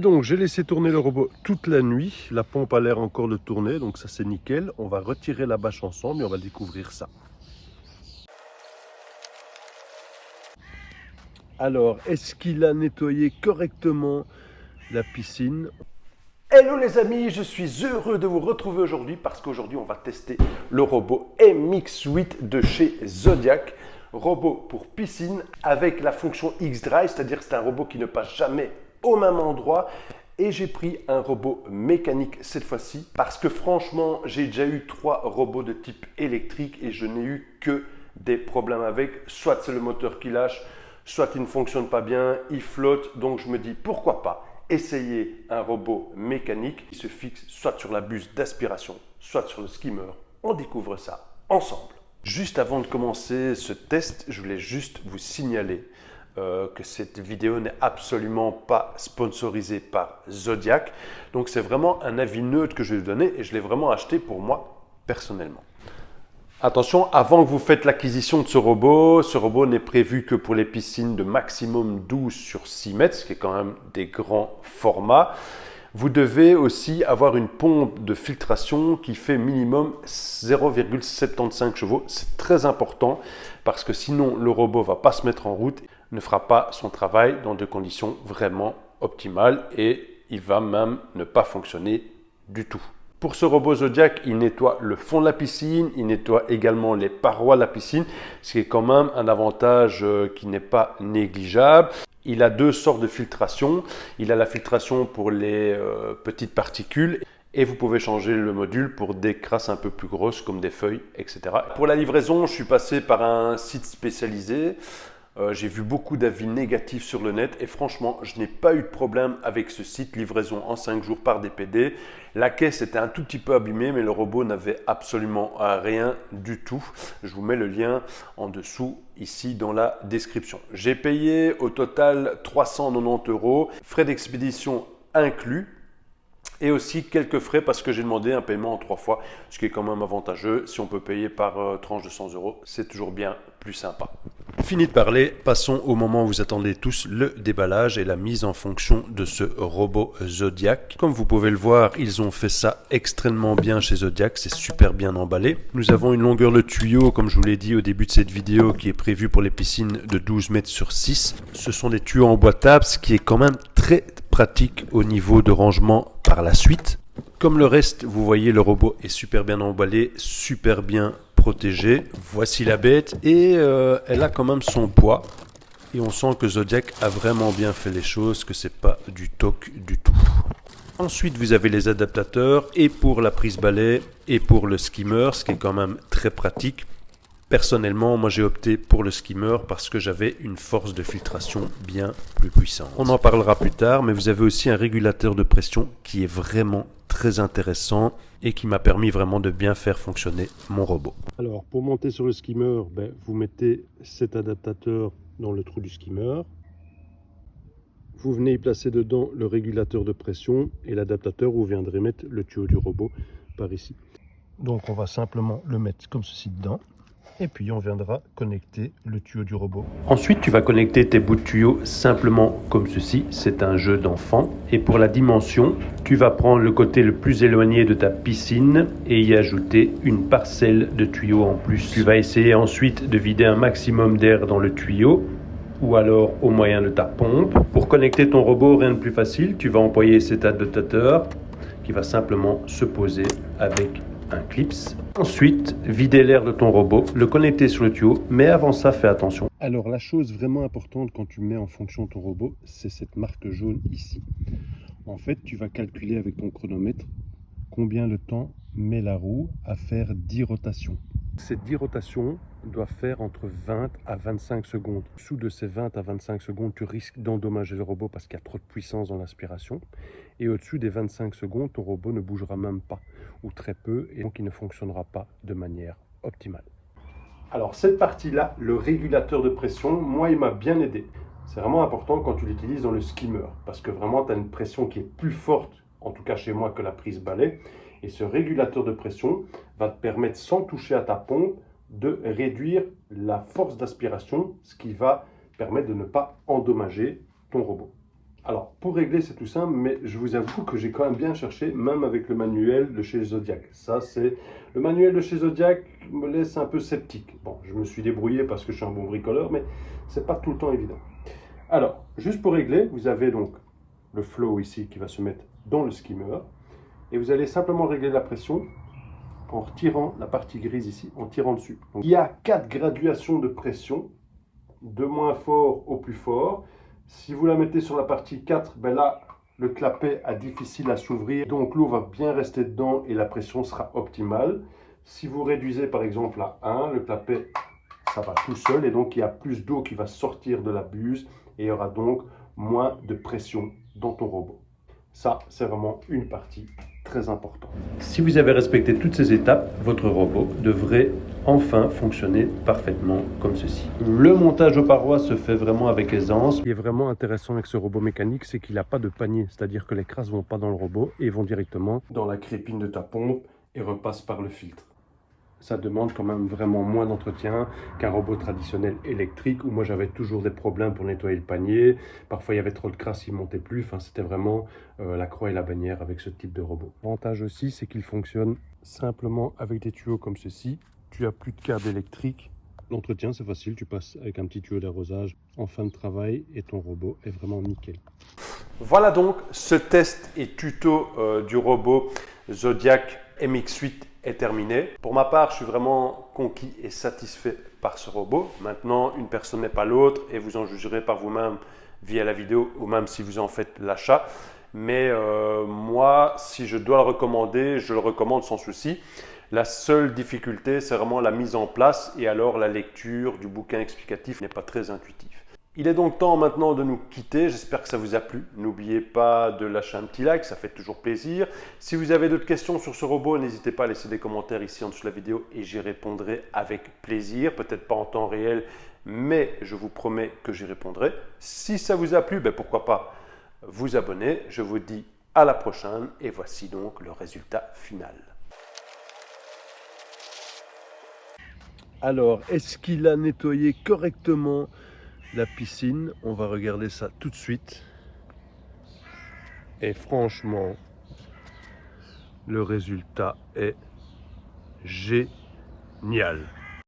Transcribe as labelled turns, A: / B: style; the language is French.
A: Donc j'ai laissé tourner le robot toute la nuit, la pompe a l'air encore de tourner, donc ça c'est nickel. On va retirer la bâche ensemble et on va découvrir ça. Alors, est-ce qu'il a nettoyé correctement la piscine? Hello les amis, je suis heureux de vous retrouver aujourd'hui parce qu'aujourd'hui on va tester le robot MX8 de chez Zodiac. Robot pour piscine avec la fonction X-Drive, c'est-à-dire que c'est un robot qui ne passe jamais au même endroit. Et j'ai pris un robot mécanique cette fois-ci parce que franchement, j'ai déjà eu 3 robots de type électrique et je n'ai eu que des problèmes avec. Soit c'est le moteur qui lâche, soit il ne fonctionne pas bien, il flotte. Donc je me dis pourquoi pas essayer un robot mécanique qui se fixe soit sur la buse d'aspiration, soit sur le skimmer. On découvre ça ensemble. Juste avant de commencer ce test, je voulais juste vous signaler que cette vidéo n'est absolument pas sponsorisée par Zodiac. Donc c'est vraiment un avis neutre que je vais vous donner et je l'ai vraiment acheté pour moi personnellement. Attention, avant que vous faites l'acquisition de ce robot n'est prévu que pour les piscines de maximum 12 sur 6 mètres, ce qui est quand même des grands formats. Vous devez aussi avoir une pompe de filtration qui fait minimum 0,75 chevaux. C'est très important parce que sinon le robot ne va pas se mettre en route, ne fera pas son travail dans des conditions vraiment optimales et il va même ne pas fonctionner du tout. Pour ce robot Zodiac, il nettoie le fond de la piscine, il nettoie également les parois de la piscine, ce qui est quand même un avantage qui n'est pas négligeable. Il a 2 sortes de filtration. Il a la filtration pour les petites particules et vous pouvez changer le module pour des crasses un peu plus grosses comme des feuilles, etc. Pour la livraison, je suis passé par un site spécialisé. J'ai vu beaucoup d'avis négatifs sur le net et franchement, je n'ai pas eu de problème avec ce site, livraison en 5 jours par DPD. La caisse était un tout petit peu abîmée, mais le robot n'avait absolument rien du tout. Je vous mets le lien en dessous ici dans la description. J'ai payé au total 390 €, frais d'expédition inclus. Et aussi quelques frais parce que j'ai demandé un paiement en 3 fois, ce qui est quand même avantageux. Si on peut payer par tranche de 100 €, c'est toujours bien plus sympa. Fini de parler, passons au moment où vous attendez tous, le déballage et la mise en fonction de ce robot Zodiac. Comme vous pouvez le voir, ils ont fait ça extrêmement bien chez Zodiac, c'est super bien emballé. Nous avons une longueur de tuyau, comme je vous l'ai dit au début de cette vidéo, qui est prévue pour les piscines de 12 mètres sur 6. Ce sont des tuyaux emboîtables, ce qui est quand même très pratique au niveau de rangement par la suite. Comme le reste, vous voyez, le robot est super bien emballé, super bien protégé. Voici la bête et elle a quand même son poids. Et on sent que Zodiac a vraiment bien fait les choses, que c'est pas du toc du tout. Ensuite, vous avez les adaptateurs et pour la prise balai et pour le skimmer, ce qui est quand même très pratique. Personnellement, moi j'ai opté pour le skimmer parce que j'avais une force de filtration bien plus puissante. On en parlera plus tard, mais vous avez aussi un régulateur de pression qui est vraiment très intéressant et qui m'a permis vraiment de bien faire fonctionner mon robot. Alors pour monter sur le skimmer, vous mettez cet adaptateur dans le trou du skimmer. Vous venez y placer dedans le régulateur de pression et l'adaptateur où vous viendrez mettre le tuyau du robot par ici. Donc on va simplement le mettre comme ceci dedans. Et puis on viendra connecter le tuyau du robot. Ensuite, tu vas connecter tes bouts de tuyaux simplement comme ceci. C'est un jeu d'enfant. Et pour la dimension, tu vas prendre le côté le plus éloigné de ta piscine et y ajouter une parcelle de tuyaux en plus. Tu vas essayer ensuite de vider un maximum d'air dans le tuyau ou alors au moyen de ta pompe. Pour connecter ton robot, rien de plus facile. Tu vas employer cet adaptateur qui va simplement se poser avec un clips. Ensuite, vider l'air de ton robot, le connecter sur le tuyau, mais avant ça, fais attention. Alors, la chose vraiment importante quand tu mets en fonction ton robot, c'est cette marque jaune ici. En fait, tu vas calculer avec ton chronomètre combien de temps met la roue à faire 10 rotations. Ces 10 rotations doivent faire entre 20 à 25 secondes. Sous de ces 20 à 25 secondes, tu risques d'endommager le robot parce qu'il y a trop de puissance dans l'aspiration. Et au-dessus des 25 secondes, ton robot ne bougera même pas, ou très peu, et donc il ne fonctionnera pas de manière optimale. Alors cette partie-là, le régulateur de pression, moi il m'a bien aidé. C'est vraiment important quand tu l'utilises dans le skimmer, parce que vraiment tu as une pression qui est plus forte, en tout cas chez moi, que la prise balai. Et ce régulateur de pression va te permettre, sans toucher à ta pompe, de réduire la force d'aspiration, ce qui va permettre de ne pas endommager ton robot. Alors, pour régler, c'est tout simple, mais je vous avoue que j'ai quand même bien cherché, même avec le manuel de chez Zodiac. Ça, c'est... Le manuel de chez Zodiac me laisse un peu sceptique. Bon, je me suis débrouillé parce que je suis un bon bricoleur, mais c'est pas tout le temps évident. Alors, juste pour régler, vous avez donc le flow ici qui va se mettre dans le skimmer. Et vous allez simplement régler la pression en retirant la partie grise ici, en tirant dessus. Donc, il y a 4 graduations de pression, de moins fort au plus fort. Si vous la mettez sur la partie 4, ben là, le clapet a difficile à s'ouvrir. Donc l'eau va bien rester dedans et la pression sera optimale. Si vous réduisez par exemple à 1, le clapet, ça va tout seul. Et donc il y a plus d'eau qui va sortir de la buse. Et il y aura donc moins de pression dans ton robot. Ça, c'est vraiment une partie très importante. Si vous avez respecté toutes ces étapes, votre robot devrait enfin fonctionner parfaitement comme ceci. Le montage aux parois se fait vraiment avec aisance. Ce qui est vraiment intéressant avec ce robot mécanique, c'est qu'il n'a pas de panier, c'est-à-dire que les crasses ne vont pas dans le robot et vont directement dans la crépine de ta pompe et repassent par le filtre. Ça demande quand même vraiment moins d'entretien qu'un robot traditionnel électrique où moi j'avais toujours des problèmes pour nettoyer le panier. Parfois il y avait trop de crasse, il ne montait plus. Enfin, c'était vraiment la croix et la bannière avec ce type de robot. L'avantage aussi, c'est qu'il fonctionne simplement avec des tuyaux comme ceci. Tu n'as plus de câble électrique. L'entretien, c'est facile. Tu passes avec un petit tuyau d'arrosage en fin de travail et ton robot est vraiment nickel. Voilà donc ce test et tuto du robot Zodiac MX8 est terminé. Pour ma part, je suis vraiment conquis et satisfait par ce robot. Maintenant, une personne n'est pas l'autre et vous en jugerez par vous-même via la vidéo ou même si vous en faites l'achat. Mais moi, si je dois le recommander, je le recommande sans souci. La seule difficulté, c'est vraiment la mise en place et alors la lecture du bouquin explicatif n'est pas très intuitif. Il est donc temps maintenant de nous quitter, j'espère que ça vous a plu. N'oubliez pas de lâcher un petit like, ça fait toujours plaisir. Si vous avez d'autres questions sur ce robot, n'hésitez pas à laisser des commentaires ici en dessous de la vidéo et j'y répondrai avec plaisir. Peut-être pas en temps réel, mais je vous promets que j'y répondrai. Si ça vous a plu, pourquoi pas vous abonner. Je vous dis à la prochaine et voici donc le résultat final. Alors, est-ce qu'il a nettoyé correctement la piscine? On va regarder ça tout de suite. Et franchement, le résultat est génial.